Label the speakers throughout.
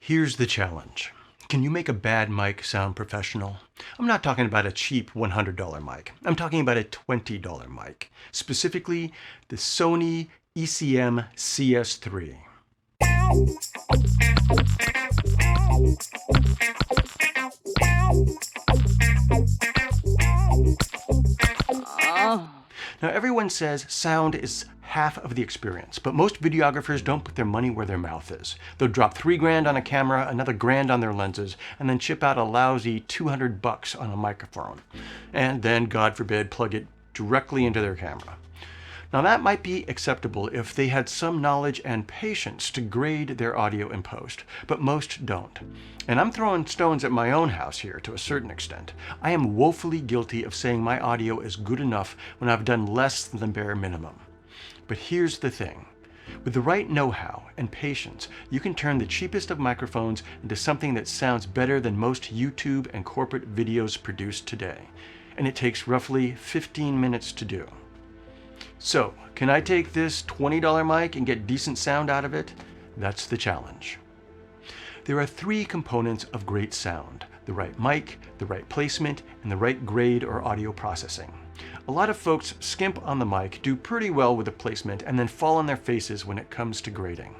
Speaker 1: Here's the challenge. Can you make a bad mic sound professional? I'm not talking about a cheap $100 mic. I'm talking about a $20 mic. Specifically, the Sony ECM CS3. Now, everyone says sound is half of the experience, but most videographers don't put their money where their mouth is. They'll drop $3,000 on a camera, another $1,000 on their lenses, and then chip out a lousy $200 on a microphone. And then, God forbid, plug it directly into their camera. Now, that might be acceptable if they had some knowledge and patience to grade their audio in post, but most don't. And I'm throwing stones at my own house here to a certain extent. I am woefully guilty of saying my audio is good enough when I've done less than the bare minimum. But here's the thing. With the right know-how and patience, you can turn the cheapest of microphones into something that sounds better than most YouTube and corporate videos produced today. And it takes roughly 15 minutes to do. So, can I take this $20 mic and get decent sound out of it? That's the challenge. There are three components of great sound: the right mic, the right placement, and the right grade or audio processing. A lot of folks skimp on the mic, do pretty well with the placement, and then fall on their faces when it comes to grading.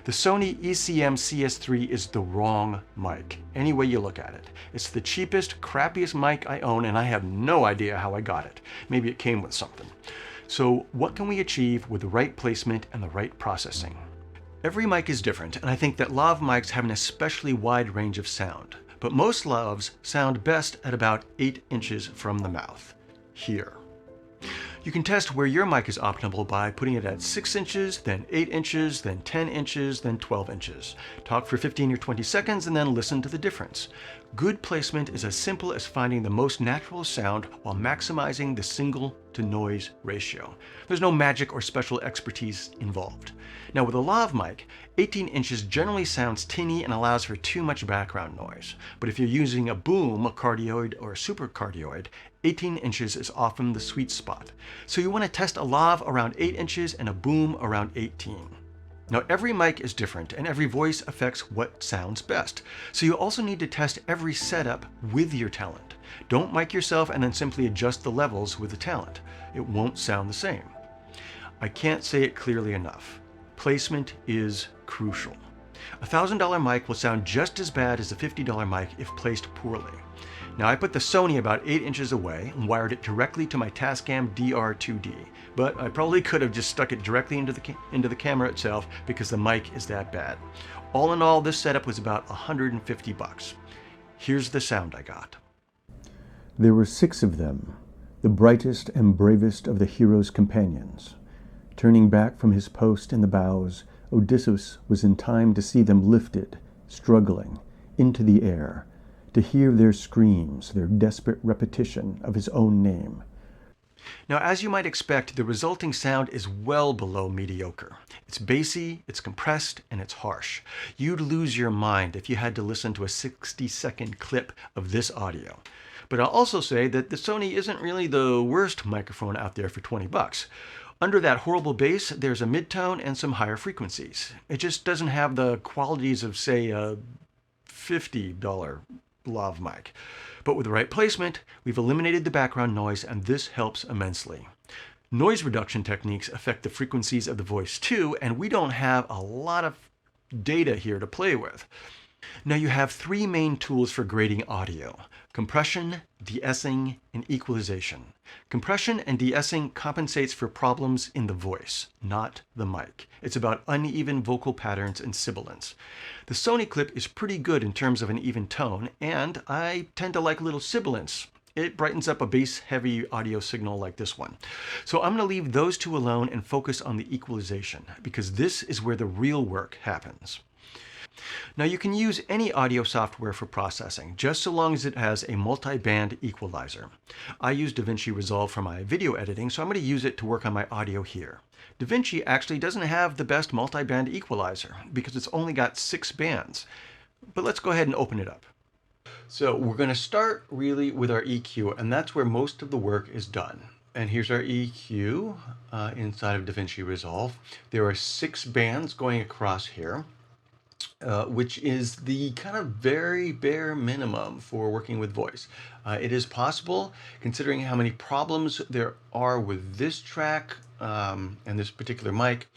Speaker 1: The Sony ECM CS3 is the wrong mic, any way you look at it. It's the cheapest, crappiest mic I own, and I have no idea how I got it. Maybe it came with something. So what can we achieve with the right placement and the right processing? Every mic is different, and I think that lav mics have an especially wide range of sound. But most lavs sound best at about 8 inches from the mouth. Here. You can test where your mic is optimal by putting it at 6 inches, then 8 inches, then 10 inches, then 12 inches. Talk for 15 or 20 seconds and then listen to the difference. Good placement is as simple as finding the most natural sound while maximizing the signal-to-noise ratio. There's no magic or special expertise involved. Now with a lav mic, 18 inches generally sounds tinny and allows for too much background noise. But if you're using a boom, a cardioid, or a supercardioid, 18 inches is often the sweet spot. So you want to test a lav around 8 inches and a boom around 18. Now every mic is different and every voice affects what sounds best. So you also need to test every setup with your talent. Don't mic yourself and then simply adjust the levels with the talent. It won't sound the same. I can't say it clearly enough. Placement is crucial. A $1,000 mic will sound just as bad as a $50 mic if placed poorly. Now I put the Sony about 8 inches away and wired it directly to my Tascam DR2D, but I probably could have just stuck it directly into the camera itself because the mic is that bad. All in all, this setup was about $150. Here's the sound I got.
Speaker 2: There were 6 of them, the brightest and bravest of the hero's companions. Turning back from his post in the bows, Odysseus was in time to see them lifted, struggling, into the air, to hear their screams, their desperate repetition of his own name.
Speaker 1: Now, as you might expect, the resulting sound is well below mediocre. It's bassy, it's compressed, and it's harsh. You'd lose your mind if you had to listen to a 60-second clip of this audio. But I'll also say that the Sony isn't really the worst microphone out there for $20. Under that horrible bass, there's a midtone and some higher frequencies. It just doesn't have the qualities of, say, a $50 lav mic. But with the right placement, we've eliminated the background noise, and this helps immensely. Noise reduction techniques affect the frequencies of the voice too, and we don't have a lot of data here to play with. Now you have 3 main tools for grading audio: compression, de-essing, and equalization. Compression and de-essing compensates for problems in the voice, not the mic. It's about uneven vocal patterns and sibilance. The Sony clip is pretty good in terms of an even tone, and I tend to like a little sibilance. It brightens up a bass-heavy audio signal like this one. So I'm going to leave those 2 alone and focus on the equalization, because this is where the real work happens. Now you can use any audio software for processing, just so long as it has a multi-band equalizer. I use DaVinci Resolve for my video editing, so I'm going to use it to work on my audio here. DaVinci actually doesn't have the best multi-band equalizer, because it's only got 6 bands. But let's go ahead and open it up. So we're going to start really with our EQ, and that's where most of the work is done. And here's our EQ inside of DaVinci Resolve. There are 6 bands going across here. which is the kind of very bare minimum for working with voice. It is possible, considering how many problems there are with this track and this particular mic,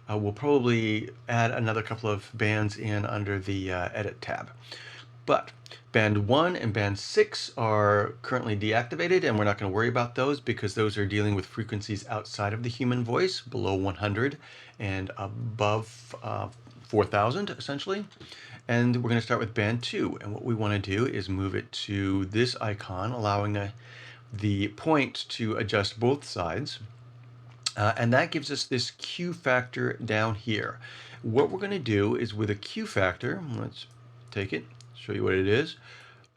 Speaker 1: we'll probably add another couple of bands in under the edit tab. But band 1 and band 6 are currently deactivated, and we're not going to worry about those because those are dealing with frequencies outside of the human voice, below 100 and above 4,000 essentially. And we're going to start with band 2, and what we want to do is move it to this icon, allowing the point to adjust both sides. And that gives us this Q factor down here. What we're going to do is with a Q factor, let's take it, show you what it is.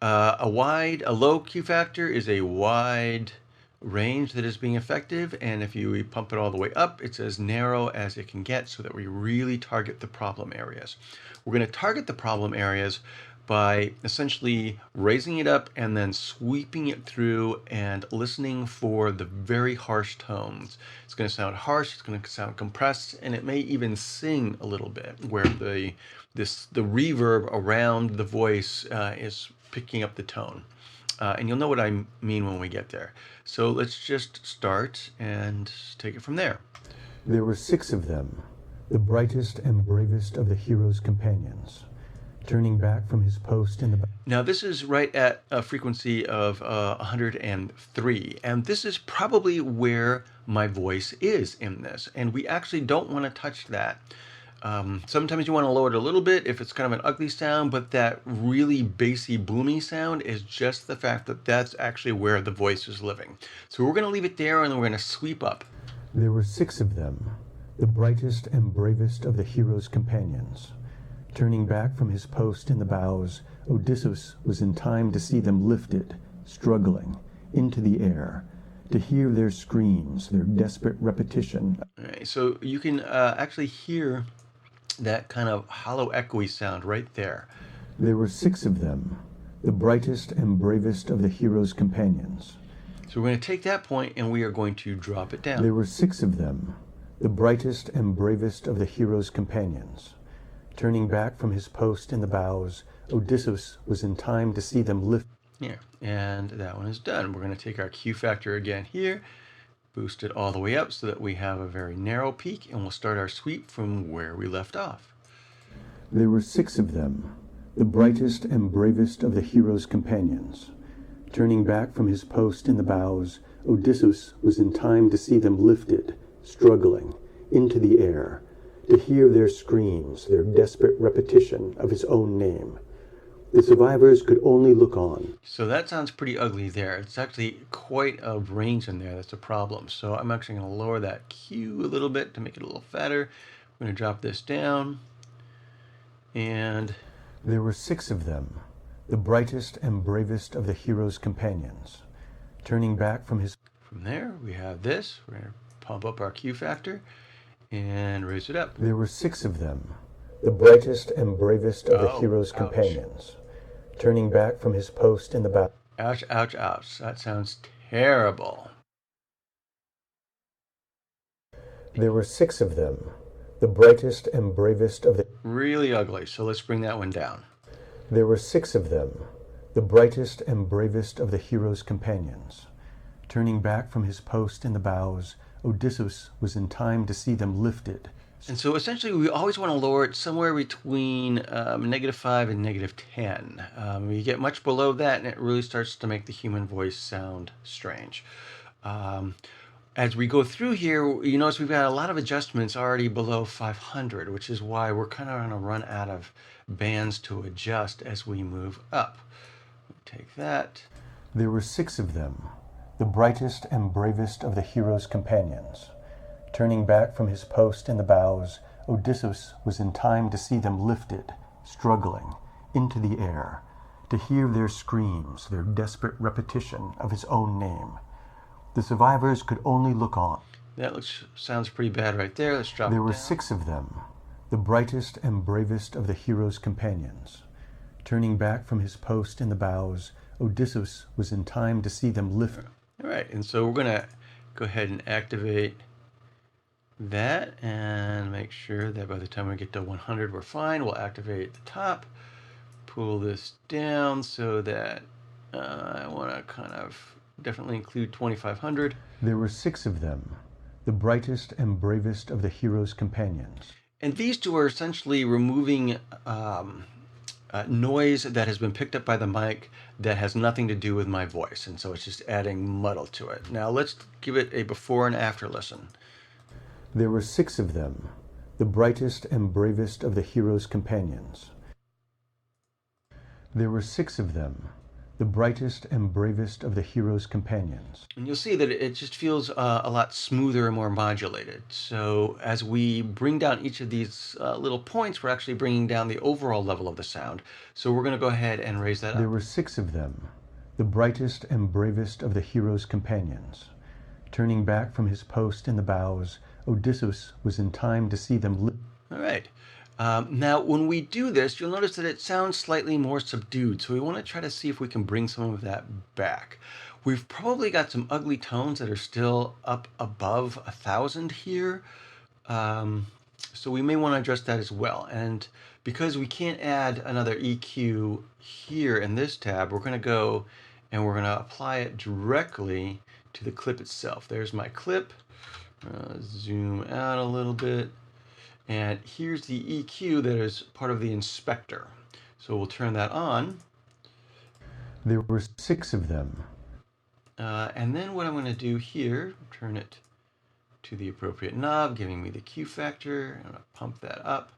Speaker 1: A low Q factor is a wide range that is being effective, and if you pump it all the way up, it's as narrow as it can get so that we really target the problem areas. We're going to target the problem areas by essentially raising it up and then sweeping it through and listening for the very harsh tones. It's going to sound harsh, it's going to sound compressed, and it may even sing a little bit where the reverb around the voice is picking up the tone. And you'll know what I mean when we get there. So let's just start and take it from there.
Speaker 2: There were 6 of them, the brightest and bravest of the hero's companions. Turning back from his post in the...
Speaker 1: Now this is right at a frequency of 103, and this is probably where my voice is in this, and we actually don't want to touch that. Sometimes you want to lower it a little bit if it's kind of an ugly sound, but that really bassy, boomy sound is just the fact that that's actually where the voice is living. So we're going to leave it there, and we're going to sweep up.
Speaker 2: There were 6 of them, the brightest and bravest of the hero's companions. Turning back from his post in the bows, Odysseus was in time to see them lifted, struggling, into the air, to hear their screams, their desperate repetition.
Speaker 1: All right, so you can actually hear that kind of hollow, echoey sound right there.
Speaker 2: There were 6 of them, the brightest and bravest of the hero's companions.
Speaker 1: So we're going to take that point and we are going to drop it down.
Speaker 2: There were 6 of them, the brightest and bravest of the hero's companions. Turning back from his post in the bows, Odysseus was in time to see them lift.
Speaker 1: Here, and that one is done. We're going to take our Q factor again here, boost it all the way up so that we have a very narrow peak, and we'll start our sweep from where we left off.
Speaker 2: There were 6 of them, the brightest and bravest of the hero's companions. Turning back from his post in the bows, Odysseus was in time to see them lifted, struggling, into the air, to hear their screams, their desperate repetition of his own name. The survivors could only look on.
Speaker 1: So that sounds pretty ugly there. It's actually quite a range in there. That's a problem. So I'm actually going to lower that Q a little bit to make it a little fatter. I'm going to drop this down. And
Speaker 2: there were 6 of them, the brightest and bravest of the hero's companions. Turning back from his...
Speaker 1: From there, we have this. We're going to pump up our Q factor and raise it up.
Speaker 2: There were 6 of them, the brightest and bravest of the hero's companions. Turning back from his post in the bow.
Speaker 1: Ouch, ouch, ouch. That sounds terrible.
Speaker 2: There were 6 of them, the brightest and bravest of the...
Speaker 1: Really ugly, so let's bring that one down.
Speaker 2: There were 6 of them, the brightest and bravest of the hero's companions. Turning back from his post in the bows, Odysseus was in time to see them lifted.
Speaker 1: And so essentially we always want to lower it somewhere between -5 and -10. You get much below that and it really starts to make the human voice sound strange. As we go through here, you notice we've got a lot of adjustments already below 500, which is why we're kind of going to run out of bands to adjust as we move up. Take that.
Speaker 2: There were 6 of them, the brightest and bravest of the hero's companions. Turning back from his post in the bows, Odysseus was in time to see them lifted, struggling, into the air, to hear their screams, their desperate repetition of his own name. The survivors could only look on.
Speaker 1: That sounds pretty bad right there. Let's drop it down.
Speaker 2: There were 6 of them, the brightest and bravest of the hero's companions. Turning back from his post in the bows, Odysseus was in time to see them lifted.
Speaker 1: All right, and so we're going to go ahead and activate that and make sure that by the time we get to 100, we're fine. We'll activate the top, pull this down so that I want to kind of definitely include 2500.
Speaker 2: There were 6 of them, the brightest and bravest of the hero's companions.
Speaker 1: And these two are essentially removing noise that has been picked up by the mic that has nothing to do with my voice. And so it's just adding muddle to it. Now let's give it a before and after listen.
Speaker 2: There were 6 of them, the brightest and bravest of the hero's companions. There were 6 of them, the brightest and bravest of the hero's companions.
Speaker 1: And you'll see that it just feels a lot smoother and more modulated. So as we bring down each of these little points, we're actually bringing down the overall level of the sound. So we're going to go ahead and raise that up.
Speaker 2: There were 6 of them, the brightest and bravest of the hero's companions. Turning back from his post in the bows, Odysseus was in time to see them
Speaker 1: All right. Now, when we do this, you'll notice that it sounds slightly more subdued. So we want to try to see if we can bring some of that back. We've probably got some ugly tones that are still up above 1,000 here. So we may want to address that as well. And because we can't add another EQ here in this tab, we're going to go and we're going to apply it directly to the clip itself. There's my clip. Zoom out a little bit. And here's the EQ that is part of the inspector. So we'll turn that on.
Speaker 2: There were 6 of them.
Speaker 1: And then what I'm going to do here, turn it to the appropriate knob, giving me the Q factor. I'm going to pump that up.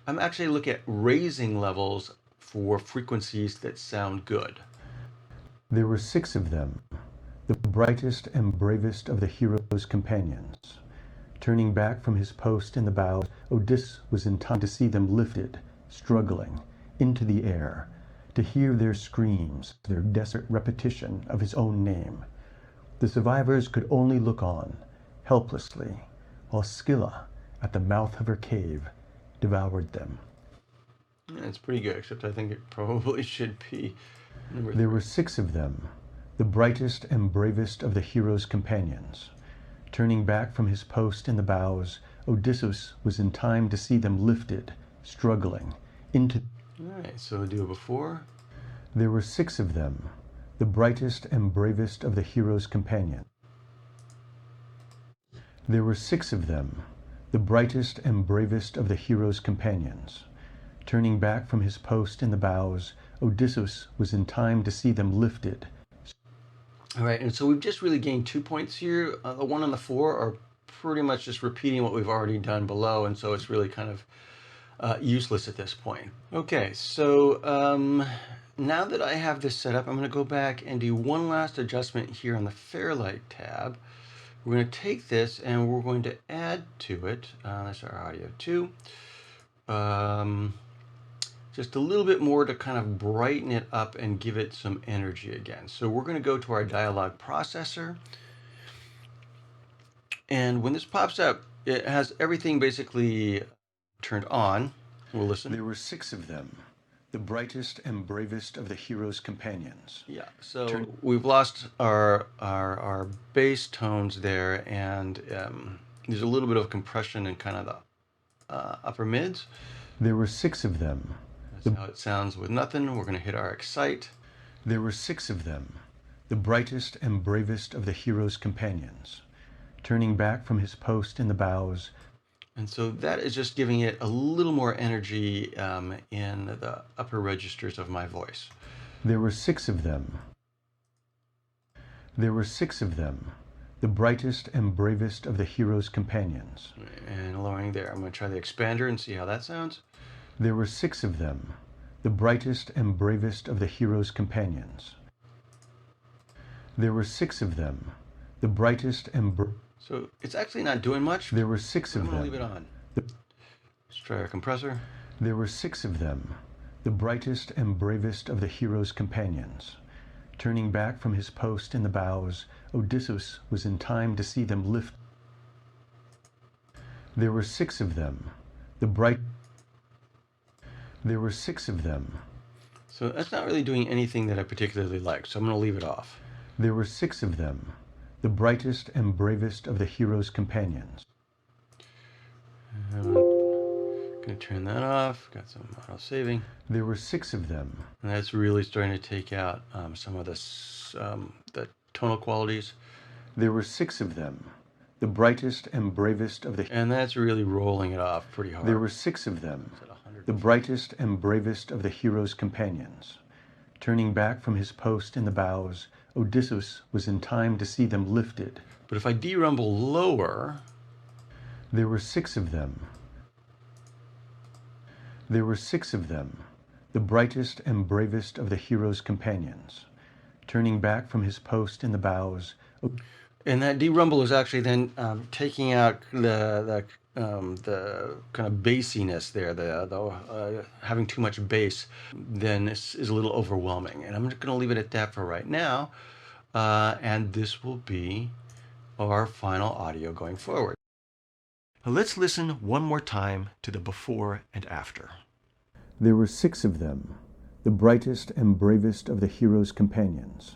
Speaker 1: I'm actually looking at raising levels for frequencies that sound good.
Speaker 2: There were 6 of them, the brightest and bravest of the hero's companions. Turning back from his post in the bows, Odysseus was in time to see them lifted, struggling, into the air, to hear their screams, their desperate repetition of his own name. The survivors could only look on, helplessly, while Scylla, at the mouth of her cave, devoured them.
Speaker 1: It's pretty good, except I think it probably should be number 3.
Speaker 2: There were 6 of them, the brightest and bravest of the hero's companions. Turning back from his post in the bows, Odysseus was in time to see them lifted, struggling, into...
Speaker 1: All right, so we'll do a before.
Speaker 2: There were 6 of them, the brightest and bravest of the hero's companions. There were 6 of them, the brightest and bravest of the hero's companions. Turning back from his post in the bows, Odysseus was in time to see them lifted.
Speaker 1: All right, and so we've just really gained 2 points here. The 1 and the 4 are pretty much just repeating what we've already done below, and so it's really kind of useless at this point. Okay, so now that I have this set up, I'm going to go back and do one last adjustment here on the Fairlight tab. We're going to take this and we're going to add to it, that's our audio 2, just a little bit more to kind of brighten it up and give it some energy again. So we're going to go to our dialogue processor. And when this pops up, it has everything basically turned on. We'll listen.
Speaker 2: There were 6 of them, the brightest and bravest of the hero's companions.
Speaker 1: Yeah, so we've lost our bass tones there, and there's a little bit of compression in kind of the upper mids.
Speaker 2: There were 6 of them.
Speaker 1: That's how it sounds with nothing. We're going to hit our excite.
Speaker 2: There were 6 of them, the brightest and bravest of the hero's companions. Turning back from his post in the bows.
Speaker 1: And so that is just giving it a little more energy in the upper registers of my voice.
Speaker 2: There were 6 of them. There were 6 of them, the brightest and bravest of the hero's companions.
Speaker 1: And lowering there. I'm going to try the expander and see how that sounds.
Speaker 2: There were 6 of them, the brightest and bravest of the hero's companions. There were 6 of them, the brightest and
Speaker 1: So it's actually not doing much.
Speaker 2: There were 6 of them.
Speaker 1: I'm going to leave it on. Let's try our compressor.
Speaker 2: There were 6 of them, the brightest and bravest of the hero's companions. Turning back from his post in the bows, Odysseus was in time to see them lift. There were 6 of them, There were 6 of them.
Speaker 1: So that's not really doing anything that I particularly like, so I'm going to leave it off.
Speaker 2: There were 6 of them, the brightest and bravest of the hero's companions.
Speaker 1: Gonna turn that off. Got some auto saving.
Speaker 2: There were 6 of them.
Speaker 1: And that's really starting to take out some of the tonal qualities.
Speaker 2: There were 6 of them, the brightest and bravest of the...
Speaker 1: And that's really rolling it off pretty hard.
Speaker 2: There were 6 of them, the brightest and bravest of the hero's companions. Turning back from his post in the bows, Odysseus was in time to see them lifted.
Speaker 1: But if I derumble lower...
Speaker 2: There were 6 of them. There were 6 of them, the brightest and bravest of the hero's companions. Turning back from his post in the bows...
Speaker 1: And that derumble is actually then taking out the kind of bassiness there, the having too much bass, then is a little overwhelming. And I'm just going to leave it at that for right now. And this will be our final audio going forward. Let's listen one more time to the before and after.
Speaker 2: There were 6 of them, the brightest and bravest of the hero's companions.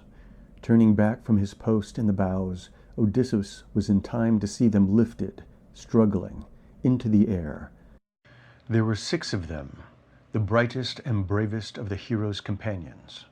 Speaker 2: Turning back from his post in the bows, Odysseus was in time to see them lifted, struggling, into the air. There were 6 of them, the brightest and bravest of the hero's companions.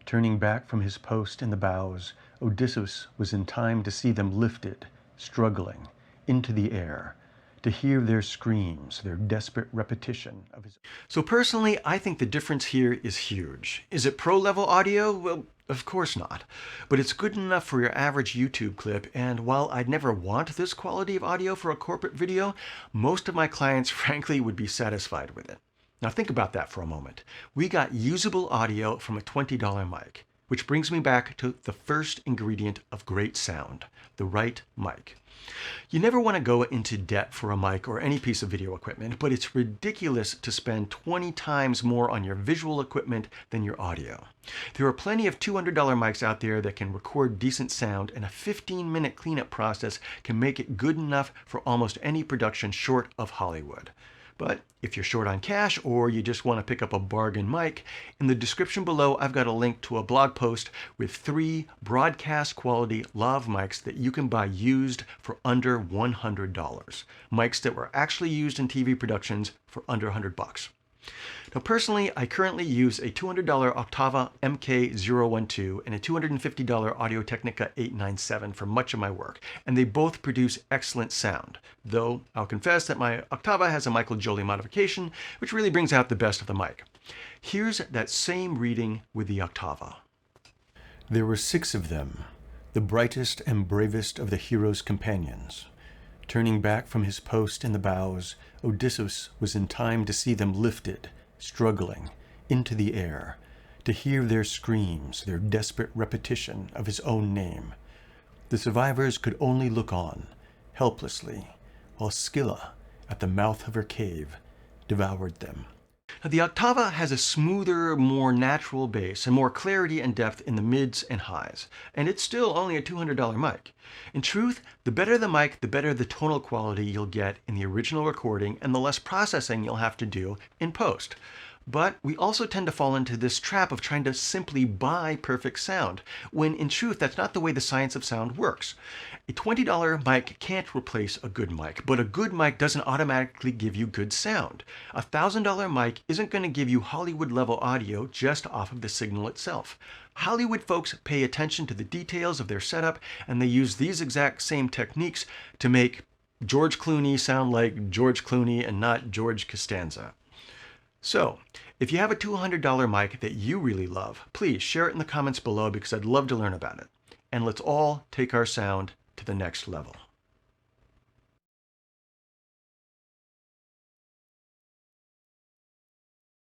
Speaker 2: Turning back from his post in the bows, Odysseus was in time to see them lifted, struggling, into the air, to hear their screams, their desperate repetition of his...
Speaker 1: So personally, I think the difference here is huge. Is it pro-level audio? Well, of course not. But it's good enough for your average YouTube clip, and while I'd never want this quality of audio for a corporate video, most of my clients frankly would be satisfied with it. Now think about that for a moment. We got usable audio from a $20 mic, which brings me back to the first ingredient of great sound, the right mic. You never want to go into debt for a mic or any piece of video equipment, but it's ridiculous to spend 20 times more on your visual equipment than your audio. There are plenty of $200 mics out there that can record decent sound, and a 15-minute cleanup process can make it good enough for almost any production short of Hollywood. But if you're short on cash or you just want to pick up a bargain mic, in the description below I've got a link to a blog post with 3 broadcast quality lav mics that you can buy used for under $100. Mics that were actually used in TV productions for under $100. Now personally, I currently use a $200 Oktava MK012 and a $250 Audio-Technica 897 for much of my work, and they both produce excellent sound, though I'll confess that my Oktava has a Joly modification, which really brings out the best of the mic. Here's that same reading with the Oktava.
Speaker 2: There were 6 of them, the brightest and bravest of the hero's companions. Turning back from his post in the bows, Odysseus was in time to see them lifted, struggling, into the air, to hear their screams, their desperate repetition of his own name. The survivors could only look on, helplessly, while Scylla, at the mouth of her cave, devoured them.
Speaker 1: Now, the Oktava has a smoother, more natural bass and more clarity and depth in the mids and highs, and it's still only a $200 mic. In truth, the better the mic, the better the tonal quality you'll get in the original recording and the less processing you'll have to do in post. But we also tend to fall into this trap of trying to simply buy perfect sound, when in truth that's not the way the science of sound works. A $20 mic can't replace a good mic, but a good mic doesn't automatically give you good sound. A $1,000 mic isn't going to give you Hollywood level audio just off of the signal itself. Hollywood folks pay attention to the details of their setup, and they use these exact same techniques to make George Clooney sound like George Clooney and not George Costanza. So, if you have a $200 mic that you really love, please share it in the comments below because I'd love to learn about it. And let's all take our sound to the next level.